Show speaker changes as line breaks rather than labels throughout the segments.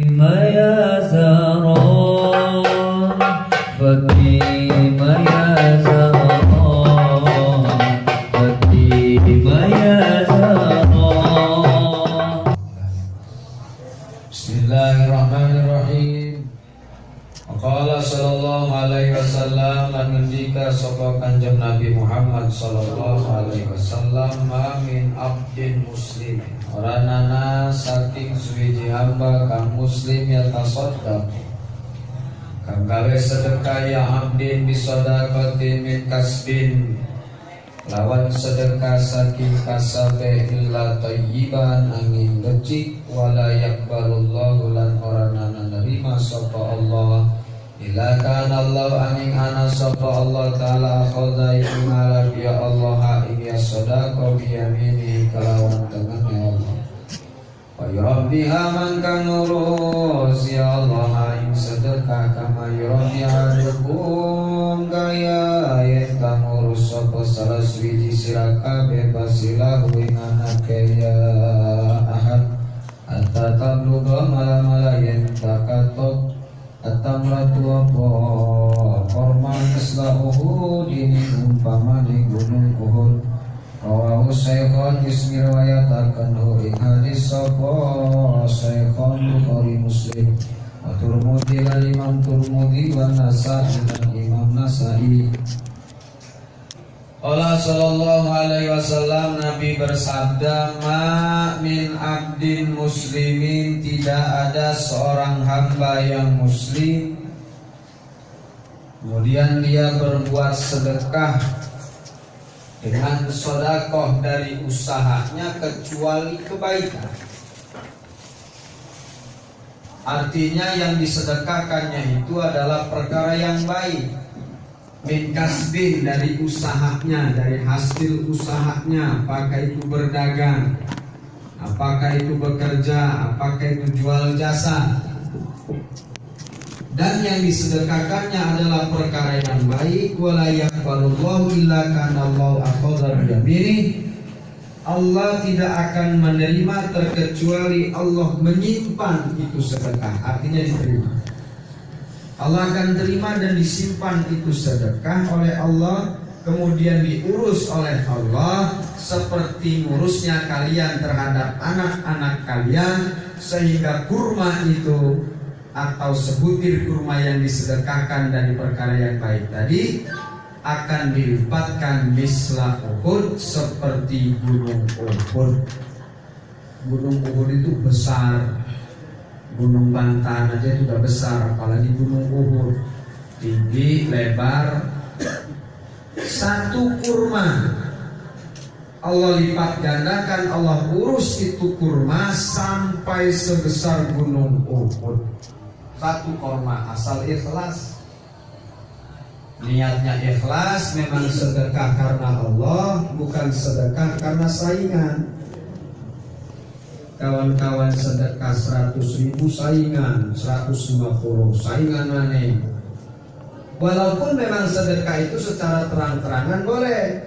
يا زهراء فاطمة يا زهراء فاطمة يا زهراء.
Bismillahirrahmanirrahim. Qala sallallahu alaihi wasallam lan ngendika sapa Kanjeng Nabi Muhammad sallallahu alaihi wasallam, ma min abdin muslim, ora ana saking suwiji hamba kang muslim ya tasaddaq kang gawe sedekah ya abdin bisadaqatin min kasbin lawan sedekah saking kasabe illa thayyiban angin becik wala yaqbalullahu lan ora nerima sapa Allah illa kana Allah angin ana sapa Allah taala akhadha imala ya Allah ya sadaqah bi yamini kalawan tangannya Allah wa yurabbiha man kan nurus ya Allah ing sedekah kama yurabbiha rukum gaya yen kang ngurus sapa salah suwiji sira kabeh basilahu ing anake ya ahad hatta tabluga mala yen takatok atamratu apa korma islahuhu dini umpamani gunung Uhud. Rawahu Syekhon ismi riwayatakan ing hadis sapa Syekhon Bukhari Muslim wa Tirmidzi lan Imam Tirmidzi wa Nasa'i dan Imam Nasa'i. Allah sallallahu alaihi wasallam Nabi bersabda, ma min abdin muslimin, tidak ada seorang hamba yang muslim kemudian dia berbuat sedekah dengan sedekah dari usahanya kecuali kebaikan. Artinya yang disedekahkannya itu adalah perkara yang baik. Min kasbin, dari usahanya, dari hasil usahanya, apakah itu berdagang, apakah itu bekerja, apakah itu jual jasa. Dan yang disedekahkannya adalah perkara yang baik. Wala yaqbalullahu illa kana Allahu akhadha biyamini. Allah tidak akan menerima terkecuali Allah menyimpan itu sedekah, artinya diterima. Allah akan terima dan disimpan itu sedekah oleh Allah, kemudian diurus oleh Allah seperti ngurusnya kalian terhadap anak-anak kalian, sehingga kurma itu atau sebutir kurma yang disedekahkan dari perkara yang baik tadi akan dilipatkan misla Uhud, seperti gunung Uhud. Gunung Uhud itu besar. Gunung Bantan aja juga besar, apalagi gunung Uhud, tinggi, lebar. Satu kurma Allah lipat gandakan, Allah urus itu kurma sampai sebesar gunung Uhud. Satu kurma asal ikhlas, niatnya ikhlas, memang sedekah karena Allah, bukan sedekah karena saingan. Kawan-kawan sedekah 100.000 saingan, 150 saingan mana? Walaupun memang sedekah itu secara terang-terangan boleh,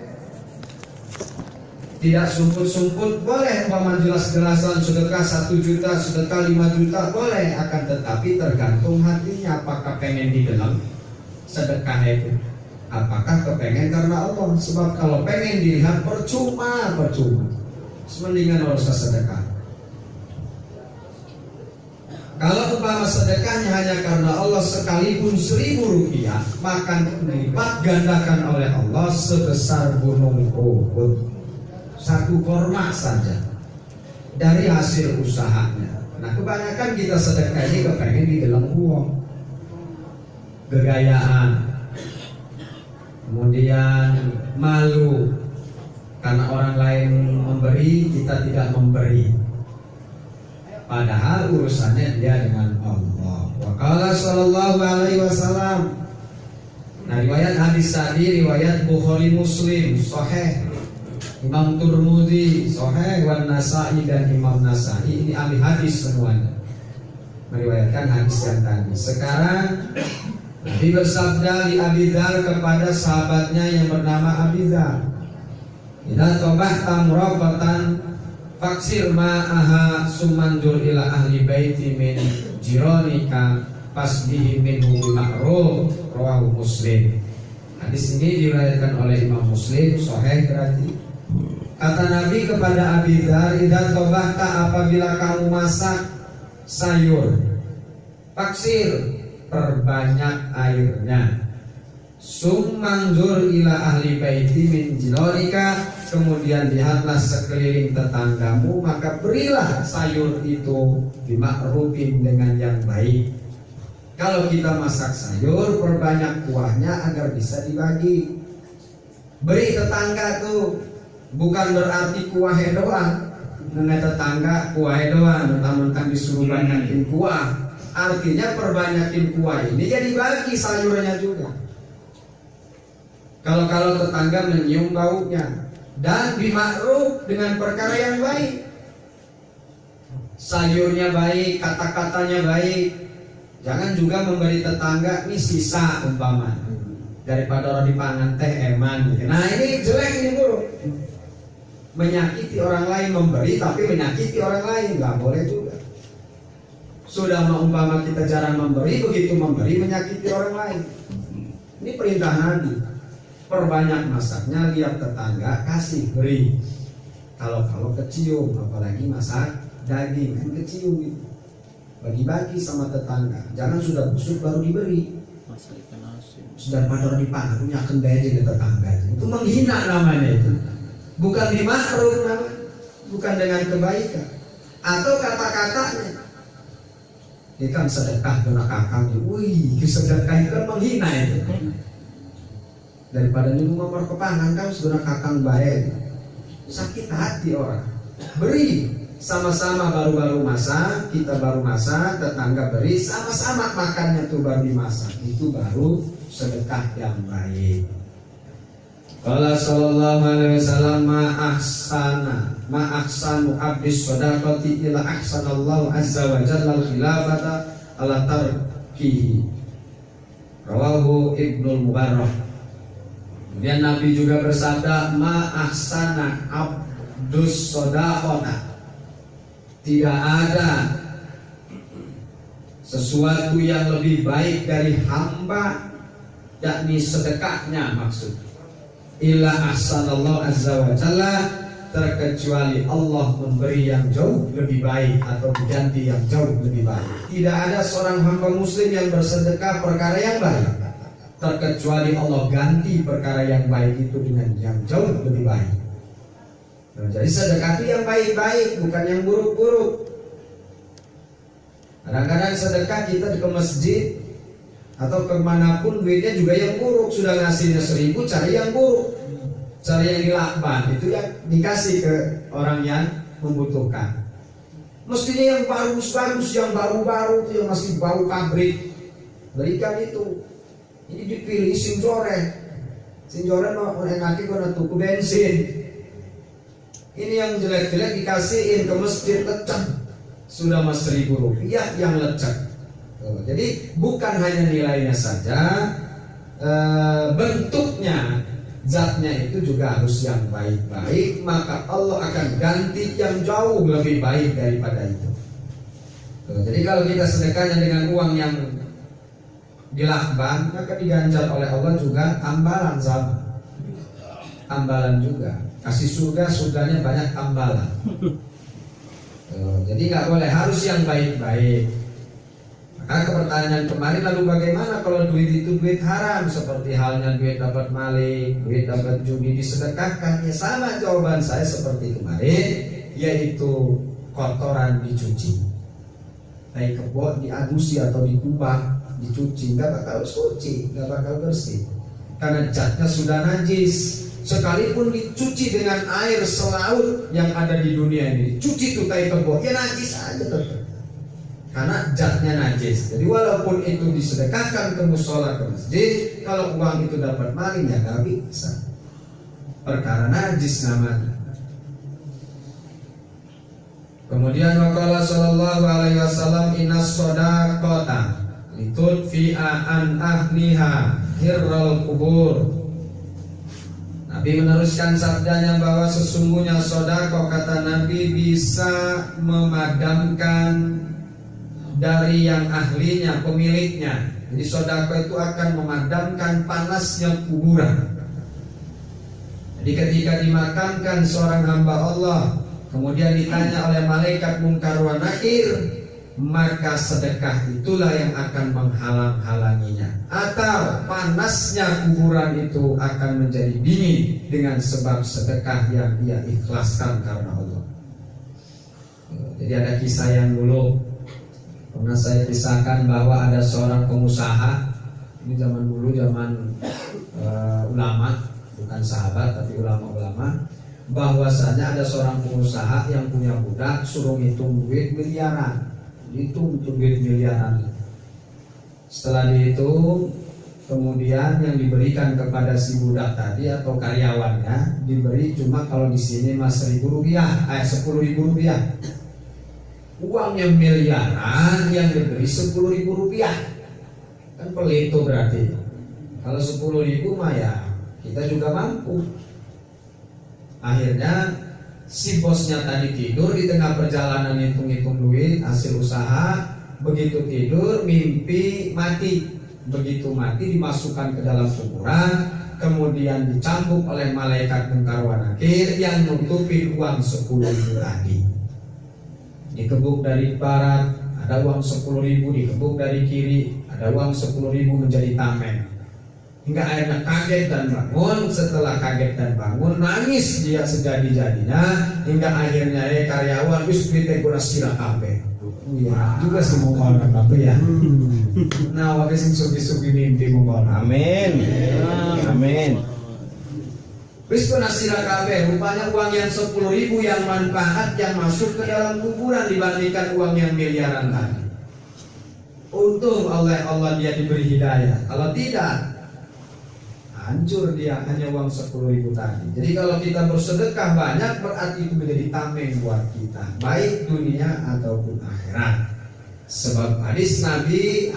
tidak sumput-sumput boleh. Umpama jelas-jelasan sedekah 1 juta, sedekah 5 juta boleh. Akan tetapi tergantung hatinya, apakah pengen digelam sedekah itu, apakah kepengen karena Allah. Sebab kalau pengen dilihat percuma. Semendingan harus sedekah. Kalau umpama sedekahnya hanya karena Allah, sekalipun 1.000 rupiah, maka dilipat gandakan oleh Allah sebesar gunung Uhud. Satu korma saja dari hasil usahanya. Nah, kebanyakan kita sedekah ini kepengen di dalam uang, kegayaan, kemudian malu karena orang lain memberi, kita tidak memberi. Padahal urusannya dia dengan Allah. Wa qala sallallahu alaihi wasallam. Nah, riwayat hadis tadi riwayat Bukhari Muslim sahih, Imam Tirmidzi sahih, wan Nasa'i dan Imam Nasa'i. Ini ahli hadis semuanya meriwayatkan hadis yang tadi. Sekarang Nabi bersabda di Abi Dzar kepada sahabatnya yang bernama Abi Dzar, "Idza tabahta murabatan faksir ma'aha sumandur ila ahli baiti min jironika fasbihi minhu bima'ruf rawahu Muslim. Hadis ini diriwayatkan oleh Imam Muslim, sahih berarti. Kata Nabi kepada Abi Dzar, "Idza tabahta, apabila kamu masak sayur, faksir, perbanyak airnya. Summanzur ila ahli baiti min jironika, kemudian lihatlah sekeliling tetanggamu, maka berilah sayur itu bima'rufin, dengan yang baik." Kalau kita masak sayur, perbanyak kuahnya agar bisa dibagi. Beri tetangga tuh, bukan berarti kuahnya doang. Dengan tetangga kuahnya doang, mentang-mentang disuruh banyakin kuah. Artinya perbanyakin kuah ini jadi bagi sayurnya juga. Kalau tetangga menyium baunya, dan bima'ruf, dengan perkara yang baik. Sayurnya baik, kata-katanya baik. Jangan juga memberi tetangga ini sisa umpama, daripada orang dipangan teh eman. Nah ini jelek, ini buruk. Menyakiti orang lain, memberi tapi menyakiti orang lain, nggak boleh juga. Sudah umpama kita jarang memberi, begitu memberi menyakiti orang lain. Ini perintah Nabi. Perbanyak masaknya, lihat tetangga, kasih, beri. Kalau kecium, apalagi masak daging kan kecium gitu. Bagi-bagi sama tetangga. Jangan sudah busuk baru diberi. Sudah pada dipangan punya kendaya jadi tetangga. Itu menghina namanya itu. Bukan bima'ruf namanya. Bukan dengan kebaikan. Atau kata-katanya. Ini kan sedekah dona kakang. Wih, sedekah itu kan menghina itu. Daripada ini nomor kepangan kan dona kakang baik. Sakit hati orang. Beri. Sama-sama baru masak, kita baru masak, tetangga beri, sama-sama makannya tuh baru dimasak. Itu baru sedekah yang baik. Qala sallallahu alaihi wasallam, ma ahsanu abdis shadaqati ila ahsanallahu azza wa jalla al-khilafata ala tarkihi. Rawahu Ibnul Mubarak. Kemudian Nabi juga bersabda, ma ahsana abdus shadaqata. Tidak ada sesuatu yang lebih baik dari hamba, yakni sedekahnya maksud. Illa ahsanallahu azza wa jalla, terkecuali Allah memberi yang jauh lebih baik atau diganti yang jauh lebih baik. Tidak ada seorang hamba muslim yang bersedekah perkara yang baik, terkecuali Allah ganti perkara yang baik itu dengan yang jauh lebih baik. Nah, jadi sedekah itu yang baik-baik, bukan yang buruk-buruk. Kadang-kadang sedekah kita ke masjid atau kemanapun duitnya juga yang buruk. Sudah ngasihnya 1.000, cari yang buruk, cari yang dilakban, itu yang dikasih ke orang yang membutuhkan. Mestinya yang bagus-bagus, yang baru-baru, itu yang masih bau pabrik, berikan itu. Ini dipilih sinjore mau enaknya kena tuku bensin. Ini yang jelek-jelek dikasihin ke masjid, lecek. Sudah mas Rp1.000 yang lecek. Jadi bukan hanya nilainya saja, bentuknya, zatnya itu juga harus yang baik-baik. Maka Allah akan ganti yang jauh lebih baik daripada itu. Jadi kalau kita sedekahnya dengan uang yang dilakban, maka diganjar oleh Allah juga tambalan sama. Tambalan juga. Kasih surganya banyak tambalan. Jadi nggak boleh, harus yang baik-baik. Maka pertanyaan kemarin, lalu bagaimana kalau duit itu duit haram, seperti halnya duit dapat maling, duit dapat judi, disedekahkan? Ya sama jawaban saya seperti kemarin, yaitu kotoran dicuci. Naik kebot diadusi atau dikubah, dicuci, nggak bakal suci, nggak bakal bersih, karena catnya sudah najis. Sekalipun dicuci dengan air selaut yang ada di dunia ini, dicuci tuh tai kebo, ya najis aja tetap, karena zatnya najis. Jadi walaupun itu disedekahkan ke musola, ke masjid, kalau uang itu dapat maling ya nggak bisa, perkara najis namanya. Kemudian waqala sallallahu alaihi wasallam, innas shadaqata litudfi'a an ahliha hirral kubur. Nabi meneruskan sabdanya bahwa sesungguhnya sedekah, kata Nabi, bisa memadamkan dari yang ahlinya, pemiliknya. Jadi sedekah itu akan memadamkan panasnya kuburan. Jadi ketika dimakamkan seorang hamba Allah, kemudian ditanya oleh malaikat Munkar wa Nakir, maka sedekah itulah yang akan menghalang-halanginya. Atau panasnya kuburan itu akan menjadi dingin dengan sebab sedekah yang ia ikhlaskan karena Allah. Jadi ada kisah yang dulu pernah saya kisahkan bahwa ada seorang pengusaha. Ini zaman dulu, zaman ulama, bukan sahabat tapi ulama-ulama. Bahwasanya ada seorang pengusaha yang punya budak, suruh ngitung duit miliaran. Hitung duit miliaran. Setelah dihitung, kemudian yang diberikan kepada si budak tadi atau karyawannya diberi cuma kalau di sini mas Rp1.000, 10.000 rupiah. Uangnya miliaran yang diberi Rp10.000. Kan pelit itu berarti. Kalau 10.000 mah ya kita juga mampu. Akhirnya si bosnya tadi tidur di tengah perjalanan hitung-hitung duit hasil usaha. Begitu tidur mimpi mati. Begitu mati dimasukkan ke dalam kuburan, kemudian dicambuk oleh malaikat Munkar wa Nakir yang nutupi uang 10.000 tadi. Dikebuk dari barat ada uang 10.000, dikebuk dari kiri ada uang 10.000 menjadi tameng. Hingga akhirnya kaget dan bangun. Setelah kaget dan bangun, nangis dia sejadi-jadinya. Hingga akhirnya karyawan wis duite guna sira kabeh. Iya juga sih mau ngomong apa ya. Nah, wakil sing sugi-sugi mimpi mau ngomong.
Amin. Amin.
Wis guna sira kabeh. Rupanya uang yang 10.000 yang manfaat yang masuk ke dalam kuburan dibandingkan uang yang miliaran tadi. Untung oleh Allah dia diberi hidayah. Kalau tidak, hancur dia, hanya uang 10.000 tadi. Jadi kalau kita bersedekah banyak berarti itu menjadi tameng buat kita, baik dunia ataupun akhirat. Sebab hadis Nabi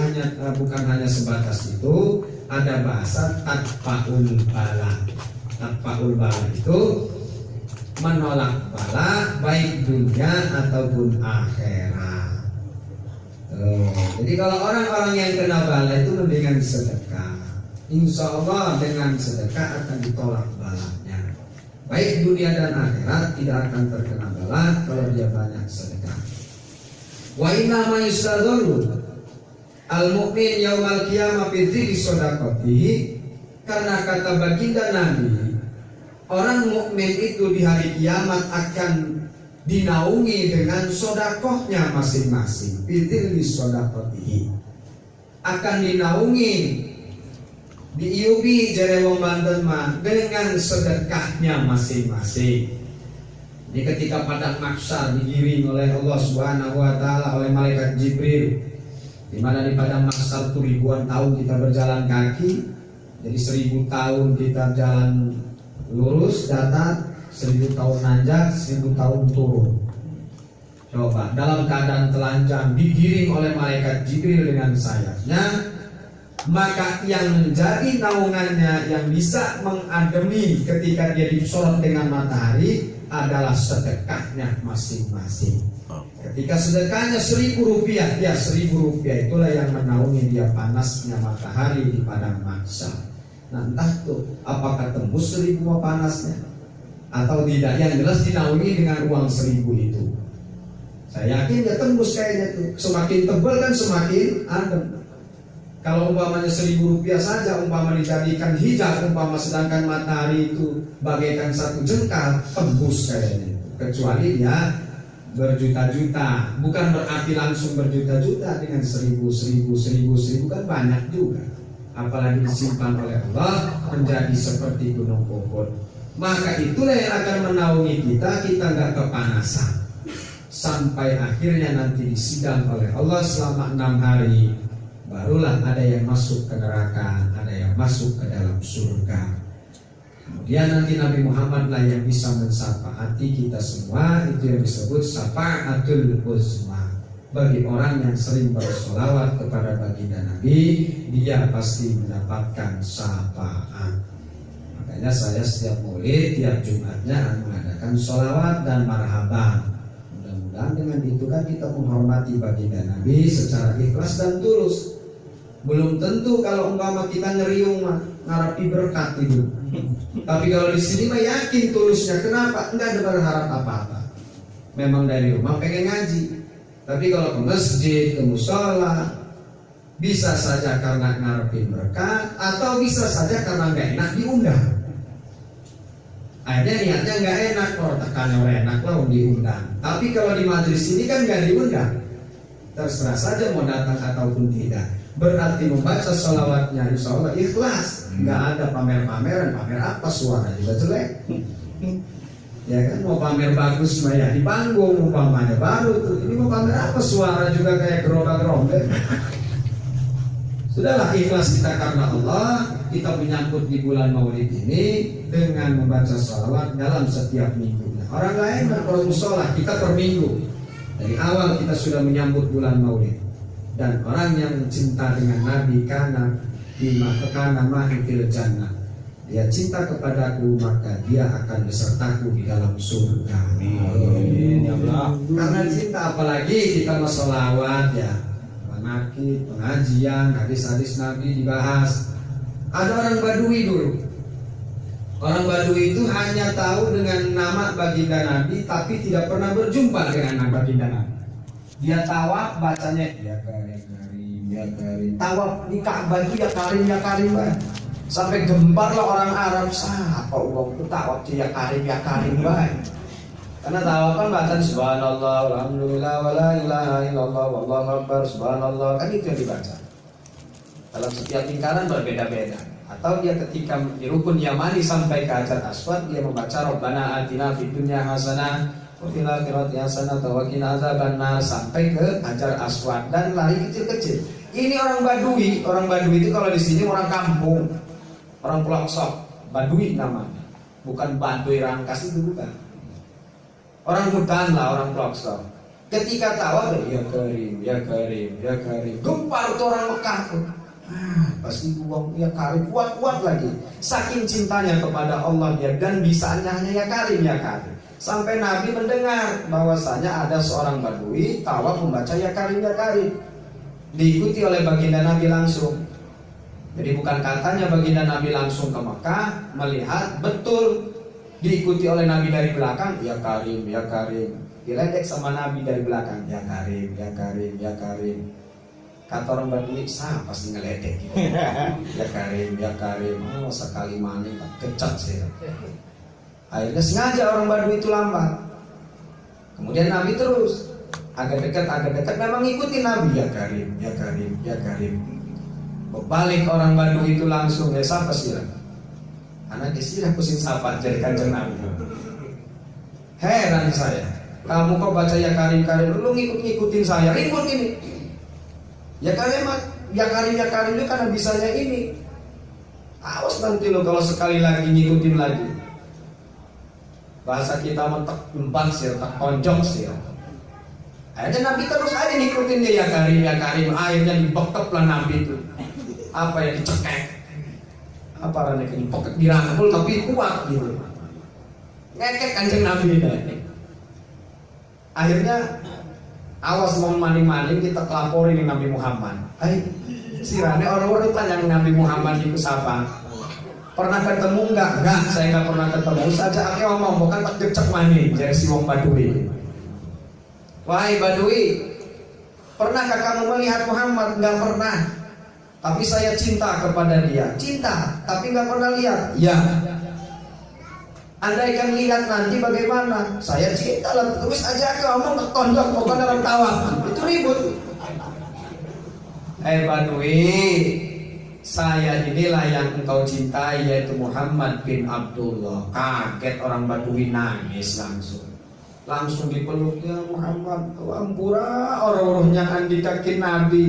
bukan hanya sebatas itu, ada bahasa tadfa'ul bala. Tadfa'ul bala itu menolak bala baik dunia ataupun akhirat. Jadi kalau orang-orang yang kena bala itu mendingan sedekah. Insya Allah dengan sedekah akan ditolak balanya. Baik dunia dan akhirat tidak akan terkena bala kalau dia banyak sedekah. Wa inna ma yustadzaru al-mu'min yaumal qiyamah bi dzikri shadaqatihi, karena kata baginda Nabi, orang mukmin itu di hari kiamat akan dinaungi dengan sedekahnya masing-masing. Bi dzikri shadaqatihi, akan dinaungi diiubi jare wong Banten mah dengan sedekahnya masing-masing. Ini ketika padang mahsyar digiring oleh Allah Subhanahu wa taala oleh malaikat Jibril, di mana di padang mahsyar itu ribuan tahun kita berjalan kaki. Jadi 1.000 tahun kita jalan lurus datar, 1.000 tahun nanjak, 1.000 tahun turun. Coba dalam keadaan telanjang digiring oleh malaikat Jibril dengan sayapnya, maka yang menjadi naungannya yang bisa mengademi ketika dia disorot dengan matahari adalah sedekahnya masing-masing. Ketika sedekahnya 1.000 rupiah, ya 1.000 rupiah itulah yang menaungi dia panasnya matahari di padang mahsyar. Nah entah tuh apakah tembus 1.000 panasnya atau tidak, yang jelas dinaungi dengan uang 1.000 itu. Saya yakin dia tembus kayaknya tuh. Semakin tebal kan semakin adem. Kalau umpamanya 1.000 rupiah saja, umpama dijadikan hijab, umpama sedangkan matahari itu bagaikan satu jengkal, tembus kayaknya. Kecuali dia berjuta-juta, bukan berarti langsung berjuta-juta dengan 1.000 kan banyak juga. Apalagi disimpan oleh Allah menjadi seperti gunung Uhud. Maka itulah yang akan menaungi kita nggak kepanasan. Sampai akhirnya nanti disidang oleh Allah selama 6 hari. Barulah ada yang masuk ke neraka, ada yang masuk ke dalam surga. Kemudian nanti Nabi Muhammad lah yang bisa mensyafaati kita semua. Itu yang disebut syafaatul uzma. Bagi orang yang sering bersolawat kepada baginda Nabi, dia pasti mendapatkan syafaat. Makanya saya setiap maulid, tiap Jumatnya mengadakan solawat dan marhaban.
Dan dengan itu kan kita menghormati baginda Nabi secara ikhlas dan tulus. Belum tentu kalau umpama kita ngeriung ngarapi berkat itu. Tapi kalau di sini mah yakin tulusnya. Kenapa? Enggak ada berharap apa-apa. Memang dari rumah pengen ngaji. Tapi kalau ke masjid, ke musola, bisa saja karena ngarepin berkat, atau bisa saja karena nggak enak diundang. Akhirnya niatnya nggak enak, tekannya orang enak lah diundang. Tapi kalau di majelis ini kan nggak diundang, terserah saja mau datang ataupun tidak. Berarti membaca sholawatnya insya Allah ikhlas, nggak ada pamer-pameran. Pamer apa, suara juga jelek. Ya kan, mau pamer bagus mah ya di panggung umpamanya baru tuh. Ini mau pamer apa, suara juga kayak gerobak-gerobak. Sudahlah, ikhlas kita karena Allah. Kita menyambut di bulan Maulid ini dengan membaca sholawat dalam setiap minggunya. Orang lain bermusola, kita per minggu. Dari awal kita sudah menyambut bulan Maulid. Dan orang yang cinta dengan Nabi karena mahfil jannah, dia cinta kepadaku maka dia akan besertaku di dalam surga.
Amin ya Allah.
Karena cinta, apalagi kita mau sholawat ya, manakib, pengajian, hadis-hadis Nabi dibahas. Ada orang Badui dulu. Orang Badui itu hanya tahu dengan nama baginda Nabi, tapi tidak pernah berjumpa dengan nama baginda Nabi. Dia tawaf bacanya ya karim, ya karim. Tawaf di Ka'bah itu ya karim, sampai gemparlah orang Arab. Siapa uang itu tawaf ya karim, karena tawaf kan bacaan subhanallah, alhamdulillah, wala ilaha illallah, wallahu akbar, subhanallah, kan itu yang dibaca. Dalam setiap lingkaran berbeda-beda. Atau dia ketika di rukun Yamani sampai ke Hajar Aswad, dia membaca Rabbana atina fid dunya hasanah wa fil akhirati hasanah wa qina adzabannar sampai ke Hajar Aswad dan lari kecil-kecil. Ini orang Badui. Orang Badui itu kalau di sini orang kampung, orang pelosok, Badui namanya. Bukan Baduy Rangkas, itu bukan. Orang hutan lah, orang pelosok. Ketika tawaf ya karim, ya karim, ya karim. Gempar tuh orang Mekah tuh. Pasti uang ya karim, kuat-kuat lagi. Saking cintanya kepada Allah dia, dan bisanya hanya ya karim, ya karim. Sampai Nabi mendengar bahwasanya ada seorang Badui tawaf membaca ya karim, ya karim. Diikuti oleh baginda Nabi langsung. Jadi bukan katanya baginda Nabi langsung ke Mekah melihat betul, diikuti oleh Nabi dari belakang, ya karim, ya karim. Diledek sama Nabi dari belakang, ya karim, ya karim, ya karim. Kata orang Badui, siapa pasti ngeledek gitu. Ya karim, ya karim. Oh, sekali maning tak kecat sih. Akhirnya sengaja orang Badui itu lambat. Kemudian Nabi terus agak dekat memang ngikutin Nabi, ya karim, ya karim, ya karim. Berbalik orang Badui itu langsung, ya siapa sih? Anak istirahat pusing sapa jadi kanjeng Nabi. Heran saya, kamu kok baca ya karim, lu ngikutin saya, ribut ini. Ya karim, ya karim itu karena bisanya ini. Awas nanti lo kalau sekali lagi ngikutin lagi. Bahasa kita mentek empat sih, tak konjok sih. Akhirnya Nabi terus aja ngikutin dia, ya karim. Akhirnya dibekep lah Nabi itu. Apa yang dicekek? Apa rasanya dipokek dirangkul tapi kuat gitu. Ngekek kanjeng Nabi ini. Akhirnya awas mau maling-maling kita kelaporin Nabi Muhammad. Sirane orang-orang tanya Nabi Muhammad itu siapa? Pernah ketemu enggak? Enggak, saya enggak pernah ketemu. Saja aku ngomong, bukan tak gecek mani jadi si wong Badui. Wahai Badui, pernahkah kamu melihat Muhammad? Enggak pernah. Tapi saya cinta kepada dia. Cinta, tapi enggak pernah lihat. Ya. Andaikan lihat nanti bagaimana? Saya cinta lah, terus aja aku ngomong ketonjok, bukan dalam tawa. Itu ribut. Badui, saya inilah yang engkau cintai, yaitu Muhammad bin Abdullah. Kaget orang Badui, nangis langsung dipeluk, ya Muhammad, ampura orang-orang yang andikakin Nabi.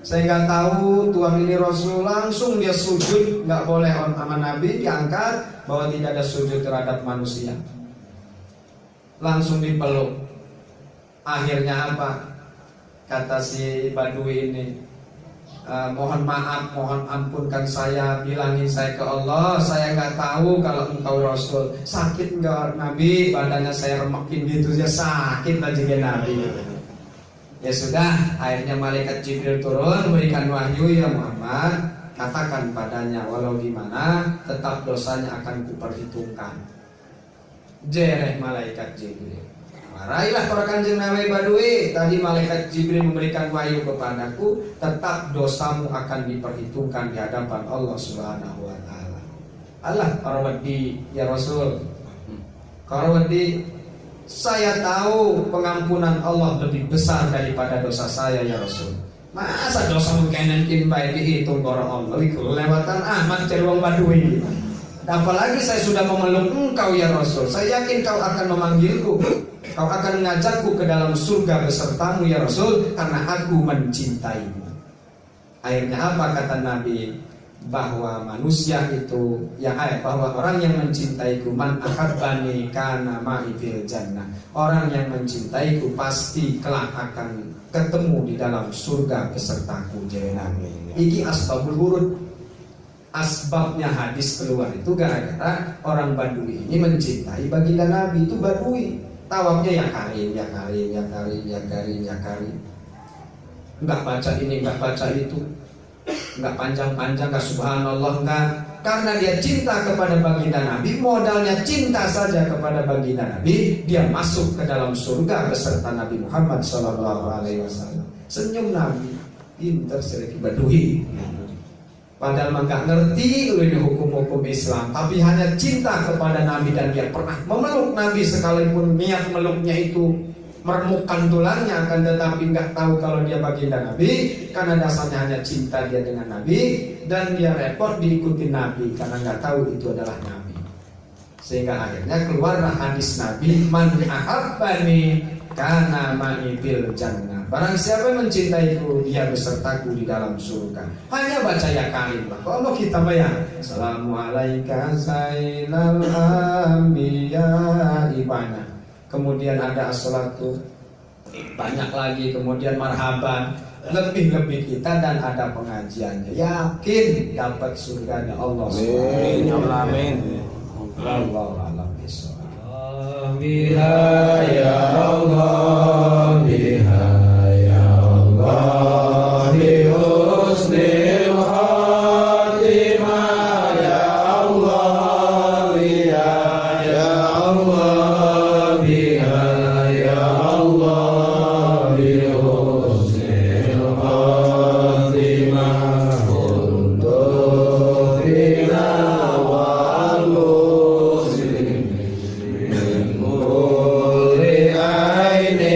Saya nggak tahu Tuhan ini Rasul. Langsung dia sujud, nggak boleh sama Nabi diangkat, bahwa tidak ada sujud terhadap manusia. Langsung dipeluk. Akhirnya apa? Kata si Badui ini, mohon maaf, mohon ampunkan saya, bilangin saya ke Allah, saya nggak tahu kalau engkau Rasul. Sakit nggak Nabi? Badannya saya remekin gitu ya, sakit aja ya Nabi. Ya sudah, akhirnya malaikat Jibril turun memberikan wahyu, ya Muhammad, katakan padanya walau gimana tetap dosanya akan kuperhitungkan. Jereh malaikat Jibril. Marailah para kanjeng Nabi Badui. Tadi malaikat Jibril memberikan wahyu kepadaku, tetap dosamu akan diperhitungkan di hadapan Allah Subhanahu wa taala. Allah Parwadi ya Rasul. Parwadi, saya tahu pengampunan Allah lebih besar daripada dosa saya ya Rasul. Masa dosamu kenen timbai dihitung orang Allah iku lewatan amat cari wong Badui. Apalagi saya sudah memeluk engkau ya Rasul. Saya yakin kau akan memanggilku, kau akan mengajakku ke dalam surga besertamu ya Rasul, karena aku mencintaimu. Akhirnya apa kata Nabi? Bahwa manusia itu bahwa orang yang mencintaiku, man ahabbani kana ma'i fil jannah. Orang yang mencintaiku pasti kelak akan ketemu di dalam surga besertaku. Jadi Nabi, iki asbabul wurud. Asbabnya hadis keluar itu gara-gara orang Badui ini mencintai baginda Nabi. Itu Badui, tawafnya ya karim, ya karim, ya karim, ya karim, ya karim. Enggak baca ini, enggak baca itu, enggak panjang-panjang, enggak subhanallah, enggak. Karena dia cinta kepada baginda Nabi, modalnya cinta saja kepada baginda Nabi, dia masuk ke dalam surga beserta Nabi Muhammad SAW. Senyum Nabi, pintar sekali Badui. Padahal nggak ngerti ini hukum-hukum Islam, tapi hanya cinta kepada Nabi dan dia pernah memeluk Nabi sekalipun niat meluknya itu meremukkan tulangnya, akan tetapi nggak tahu kalau dia baginda Nabi karena dasarnya hanya cinta dia dengan Nabi, dan dia repot diikuti Nabi karena nggak tahu itu adalah Nabi. Sehingga akhirnya keluarlah hadis Nabi, man ahabbani kana ma'i fil jannah. Barang siapa yang mencintaiku, dia besertaku di dalam surga. Hanya baca ya kalim. Kalau kita bayar, Assalamualaikum sayyidal anbiya ibana. Kemudian ada as-salatu, banyak lagi. Kemudian marhaban, lebih-lebih kita, dan ada pengajiannya. Yakin dapat surganya Allah SWT.
Amin.
Wallahu a'lam bishawab.
Biha ya Allah, biha ya Allah, bi husnil khatimah ya Allah, biha ya Allah, biha ya Allah, bi husnil khatimah untuk bina wal muslimin. Amin.